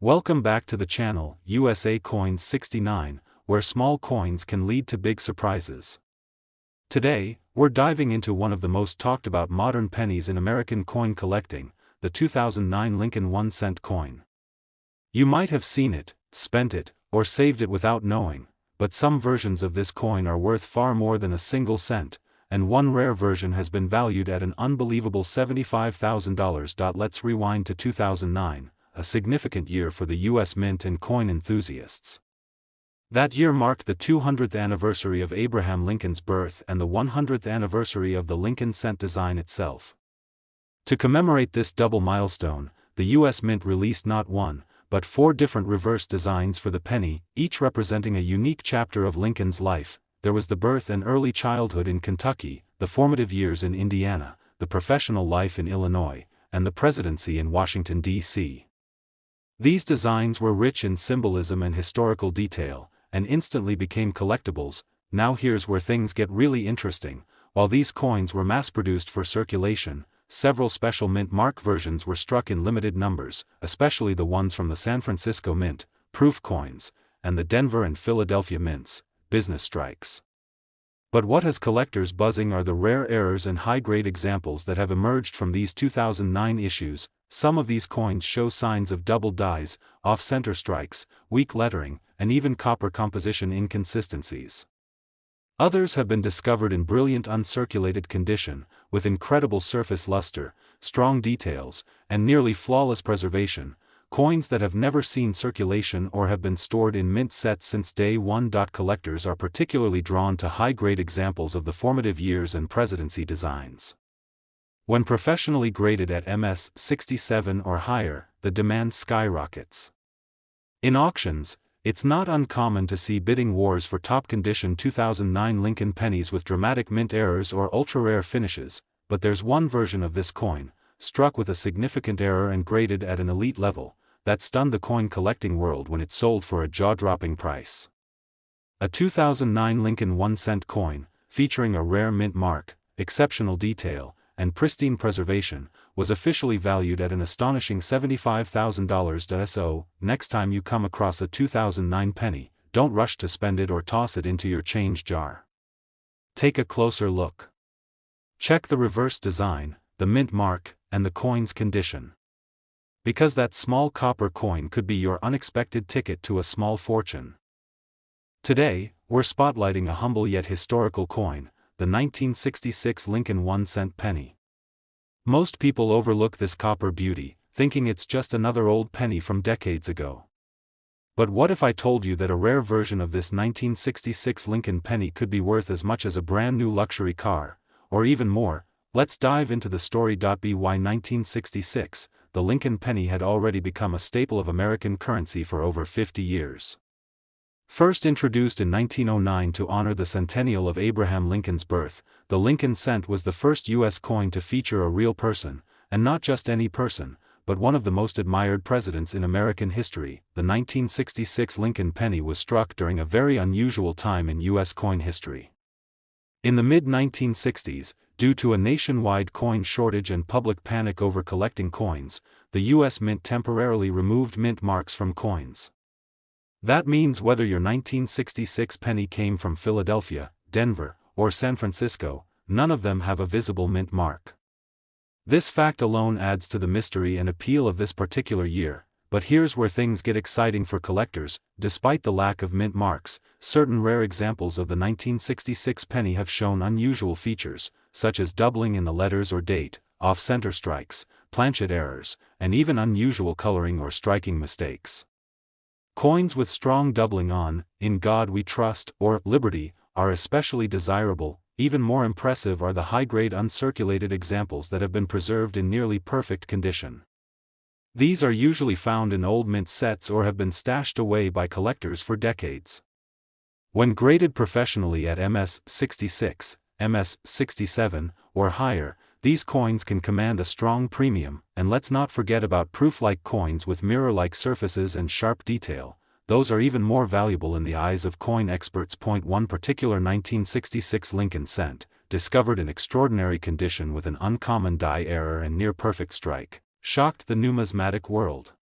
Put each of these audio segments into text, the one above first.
Welcome back to the channel, USA Coins 69, where small coins can lead to big surprises. Today, we're diving into one of the most talked about modern pennies in American coin collecting, the 2009 Lincoln 1-cent coin. You might have seen it, spent it, or saved it without knowing, but some versions of this coin are worth far more than a single cent, and one rare version has been valued at an unbelievable $75,000. Let's rewind to 2009. A significant year for the U.S. mint and coin enthusiasts. That year marked the 200th anniversary of Abraham Lincoln's birth and the 100th anniversary of the Lincoln cent design itself. To commemorate this double milestone, the U.S. Mint released not one, but 4 different reverse designs for the penny, each representing a unique chapter of Lincoln's life. There was the birth and early childhood in Kentucky, the formative years in Indiana, the professional life in Illinois, and the presidency in Washington, D.C. These designs were rich in symbolism and historical detail, and instantly became collectibles. Now here's where things get really interesting. While these coins were mass-produced for circulation, several special mint mark versions were struck in limited numbers, especially the ones from the San Francisco Mint, proof coins, and the Denver and Philadelphia mints, business strikes. But what has collectors buzzing are the rare errors and high-grade examples that have emerged from these 2009 issues. Some of these coins show signs of double dies, off-center strikes, weak lettering, and even copper composition inconsistencies. Others have been discovered in brilliant uncirculated condition, with incredible surface luster, strong details, and nearly flawless preservation. Coins that have never seen circulation or have been stored in mint sets since day one. Collectors are particularly drawn to high-grade examples of the formative years and presidency designs. When professionally graded at MS 67 or higher, the demand skyrockets. In auctions, it's not uncommon to see bidding wars for top-condition 2009 Lincoln pennies with dramatic mint errors or ultra-rare finishes, but there's one version of this coin, struck with a significant error and graded at an elite level, that stunned the coin collecting world when it sold for a jaw-dropping price. A 2009 Lincoln 1-cent coin, featuring a rare mint mark, exceptional detail, and pristine preservation, was officially valued at an astonishing $75,000. So, next time you come across a 2009 penny, don't rush to spend it or toss it into your change jar. Take a closer look. Check the reverse design, the mint mark, and the coin's condition. Because that small copper coin could be your unexpected ticket to a small fortune. Today, we're spotlighting a humble yet historical coin, the 1966 Lincoln 1-cent penny. Most people overlook this copper beauty, thinking it's just another old penny from decades ago. But what if I told you that a rare version of this 1966 Lincoln penny could be worth as much as a brand new luxury car, or even more? Let's dive into the story. By 1966, the Lincoln penny had already become a staple of American currency for over 50 years. First introduced in 1909 to honor the centennial of Abraham Lincoln's birth, the Lincoln cent was the first U.S. coin to feature a real person, and not just any person, but one of the most admired presidents in American history. The 1966 Lincoln penny was struck during a very unusual time in U.S. coin history. In the mid-1960s, due to a nationwide coin shortage and public panic over collecting coins, the U.S. Mint temporarily removed mint marks from coins. That means whether your 1966 penny came from Philadelphia, Denver, or San Francisco, none of them have a visible mint mark. This fact alone adds to the mystery and appeal of this particular year, but here's where things get exciting for collectors. Despite the lack of mint marks, certain rare examples of the 1966 penny have shown unusual features, such as doubling in the letters or date, off-center strikes, planchet errors, and even unusual coloring or striking mistakes. Coins with strong doubling on, "In God We Trust," or "Liberty," are especially desirable. Even more impressive are the high-grade uncirculated examples that have been preserved in nearly perfect condition. These are usually found in old mint sets or have been stashed away by collectors for decades. When graded professionally at MS 66, MS 67, or higher, these coins can command a strong premium. And let's not forget about proof-like coins with mirror-like surfaces and sharp detail. Those are even more valuable in the eyes of coin experts. One particular 1966 Lincoln cent, discovered in extraordinary condition with an uncommon die error and near-perfect strike, shocked the numismatic world.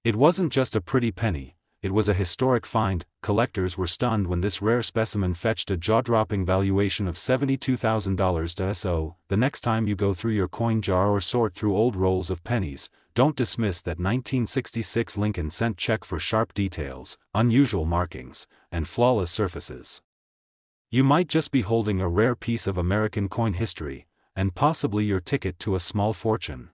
It wasn't just a pretty penny, it was a historic find. Collectors were stunned when this rare specimen fetched a jaw-dropping valuation of $72,000. So, the next time you go through your coin jar or sort through old rolls of pennies, don't dismiss that 1966 Lincoln cent check for sharp details, unusual markings, and flawless surfaces. You might just be holding a rare piece of American coin history, and possibly your ticket to a small fortune.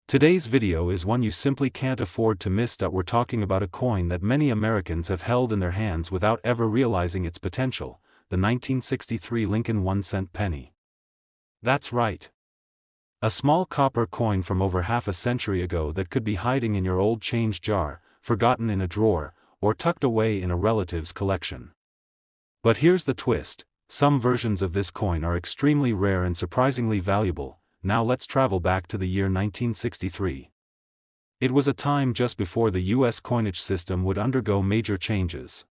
Today's video is one you simply can't afford to miss. We're talking about a coin that many Americans have held in their hands without ever realizing its potential, the 1963 Lincoln 1-cent penny. That's right. A small copper coin from over half a century ago that could be hiding in your old change jar, forgotten in a drawer, or tucked away in a relative's collection. But here's the twist: some versions of this coin are extremely rare and surprisingly valuable. Now let's travel back to the year 1963. It was a time just before the U.S. coinage system would undergo major changes.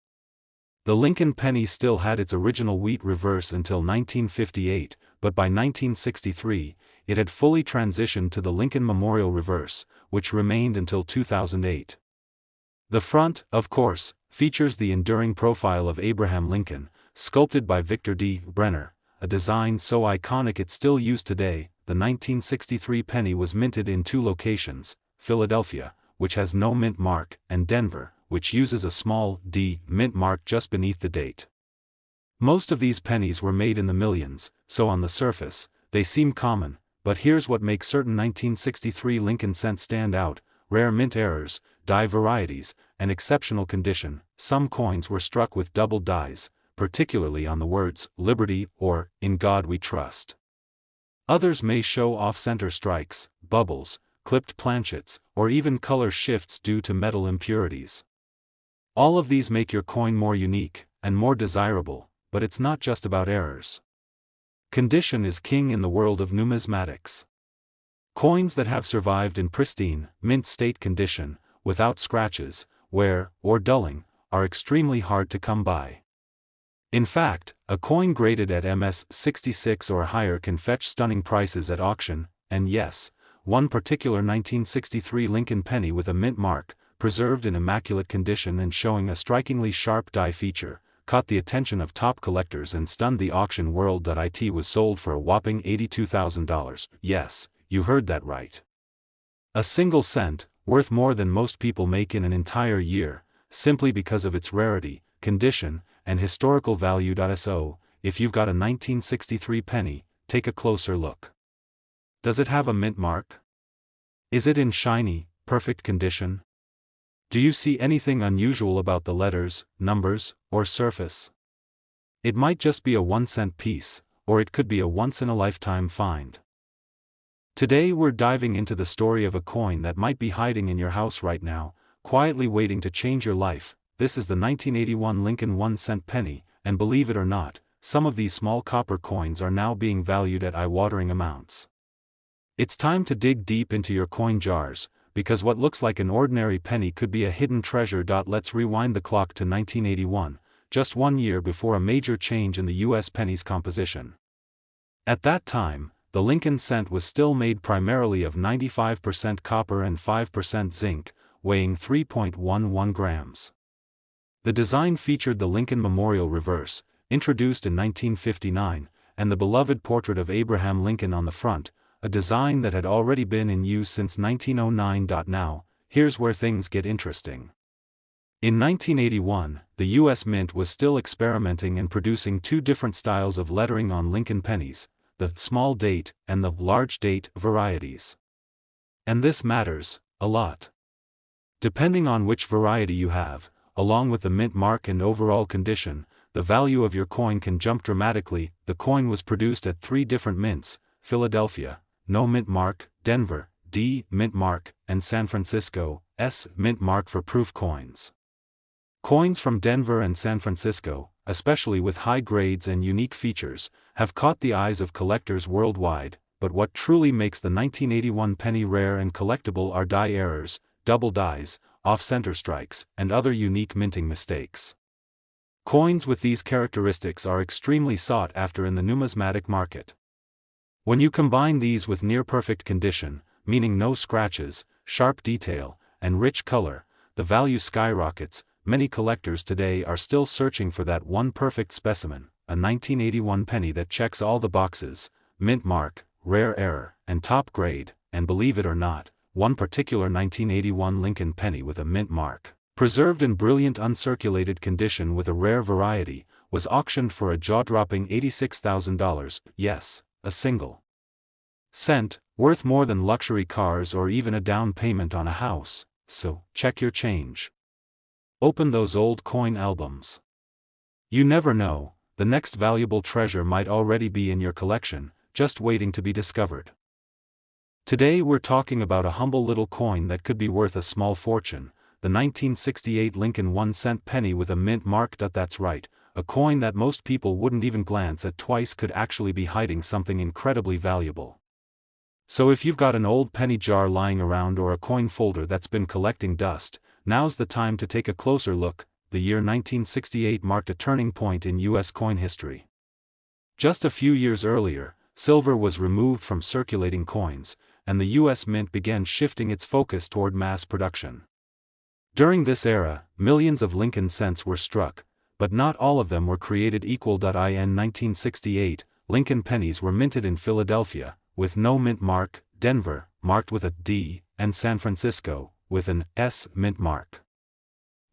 The Lincoln penny still had its original wheat reverse until 1958, but by 1963, it had fully transitioned to the Lincoln Memorial reverse, which remained until 2008. The front, of course, features the enduring profile of Abraham Lincoln, sculpted by Victor D. Brenner, a design so iconic it's still used today. The 1963 penny was minted in two locations: Philadelphia, which has no mint mark, and Denver, which uses a small D mint mark just beneath the date. Most of these pennies were made in the millions, so on the surface, they seem common, but here's what makes certain 1963 Lincoln cents stand out: rare mint errors, die varieties, and exceptional condition. Some coins were struck with double dies, particularly on the words "Liberty" or "In God We Trust." Others may show off-center strikes, bubbles, clipped planchets, or even color shifts due to metal impurities. All of these make your coin more unique and more desirable, but it's not just about errors. Condition is king in the world of numismatics. Coins that have survived in pristine, mint state condition, without scratches, wear, or dulling, are extremely hard to come by. In fact, a coin graded at MS-66 or higher can fetch stunning prices at auction, and yes, one particular 1963 Lincoln penny with a mint mark, preserved in immaculate condition and showing a strikingly sharp die feature, caught the attention of top collectors and stunned the auction world. It was sold for a whopping $82,000. Yes, you heard that right. A single cent, worth more than most people make in an entire year, simply because of its rarity, condition, and historical value. So, if you've got a 1963 penny, take a closer look. Does it have a mint mark? Is it in shiny, perfect condition? Do you see anything unusual about the letters, numbers, or surface? It might just be a 1-cent piece, or it could be a once-in-a-lifetime find. Today we're diving into the story of a coin that might be hiding in your house right now, quietly waiting to change your life. This is the 1981 Lincoln 1-cent penny, and believe it or not, some of these small copper coins are now being valued at eye-watering amounts. It's time to dig deep into your coin jars, because what looks like an ordinary penny could be a hidden treasure. Let's rewind the clock to 1981, just 1 year before a major change in the U.S. penny's composition. At that time, the Lincoln cent was still made primarily of 95% copper and 5% zinc, weighing 3.11 grams. The design featured the Lincoln Memorial reverse, introduced in 1959, and the beloved portrait of Abraham Lincoln on the front, a design that had already been in use since 1909. Now, here's where things get interesting. In 1981, the U.S. Mint was still experimenting and producing two different styles of lettering on Lincoln pennies, the small date and the large date varieties. And this matters a lot. Depending on which variety you have, along with the mint mark and overall condition, the value of your coin can jump dramatically. The coin was produced at 3 different mints: Philadelphia, no mint mark; Denver, D mint mark; and San Francisco, S mint mark for proof coins. Coins from Denver and San Francisco, especially with high grades and unique features, have caught the eyes of collectors worldwide, but what truly makes the 1981 penny rare and collectible are die errors, double dies, off-center strikes, and other unique minting mistakes. Coins with these characteristics are extremely sought after in the numismatic market. When you combine these with near-perfect condition, meaning no scratches, sharp detail, and rich color, the value skyrockets. Many collectors today are still searching for that one perfect specimen, a 1981 penny that checks all the boxes: mint mark, rare error, and top grade. And believe it or not, one particular 1981 Lincoln penny with a mint mark, preserved in brilliant uncirculated condition with a rare variety, was auctioned for a jaw-dropping $86,000, yes, a single cent, worth more than luxury cars or even a down payment on a house. So, check your change. Open those old coin albums. You never know, the next valuable treasure might already be in your collection, just waiting to be discovered. Today we're talking about a humble little coin that could be worth a small fortune, the 1968 Lincoln 1-cent penny with a mint mark. That's right, a coin that most people wouldn't even glance at twice could actually be hiding something incredibly valuable. So if you've got an old penny jar lying around or a coin folder that's been collecting dust, now's the time to take a closer look. The year 1968 marked a turning point in U.S. coin history. Just a few years earlier, silver was removed from circulating coins, and the U.S. Mint began shifting its focus toward mass production. During this era, millions of Lincoln cents were struck, but not all of them were created equal. In 1968, Lincoln pennies were minted in Philadelphia, with no mint mark, Denver, marked with a D, and San Francisco, with an S mint mark.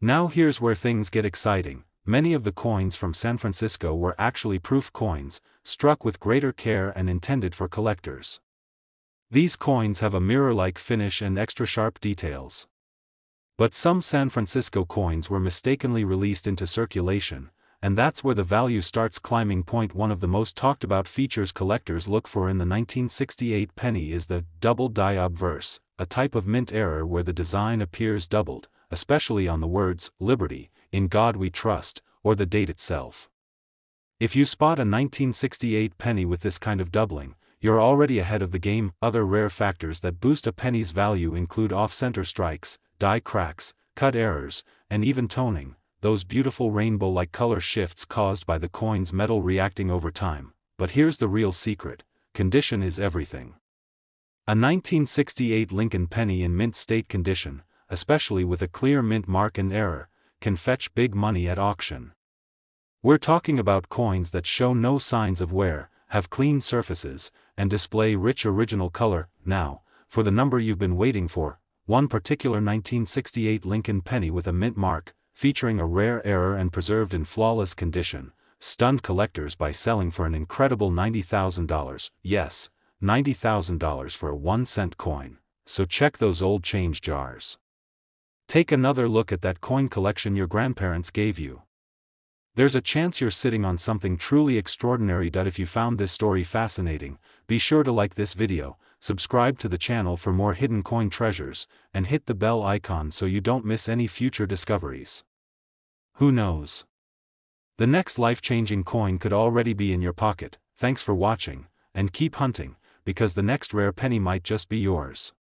Now here's where things get exciting. Many of the coins from San Francisco were actually proof coins, struck with greater care and intended for collectors. These coins have a mirror-like finish and extra sharp details. But some San Francisco coins were mistakenly released into circulation, and that's where the value starts climbing. One of the most talked about features collectors look for in the 1968 penny is the double die obverse, a type of mint error where the design appears doubled, especially on the words "Liberty," "In God We Trust," or the date itself. If you spot a 1968 penny with this kind of doubling, you're already ahead of the game. Other rare factors that boost a penny's value include off-center strikes, die cracks, cut errors, and even toning, those beautiful rainbow-like color shifts caused by the coin's metal reacting over time. But here's the real secret: condition is everything. A 1968 Lincoln penny in mint state condition, especially with a clear mint mark and error, can fetch big money at auction. We're talking about coins that show no signs of wear, have clean surfaces, and display rich original color. Now, for the number you've been waiting for, one particular 1968 Lincoln penny with a mint mark, featuring a rare error and preserved in flawless condition, stunned collectors by selling for an incredible $90,000. Yes, $90,000 for a 1-cent coin. So check those old change jars. Take another look at that coin collection your grandparents gave you. There's a chance you're sitting on something truly extraordinary. If you found this story fascinating, be sure to like this video, subscribe to the channel for more hidden coin treasures, and hit the bell icon so you don't miss any future discoveries. Who knows? The next life-changing coin could already be in your pocket. Thanks for watching, and keep hunting, because the next rare penny might just be yours.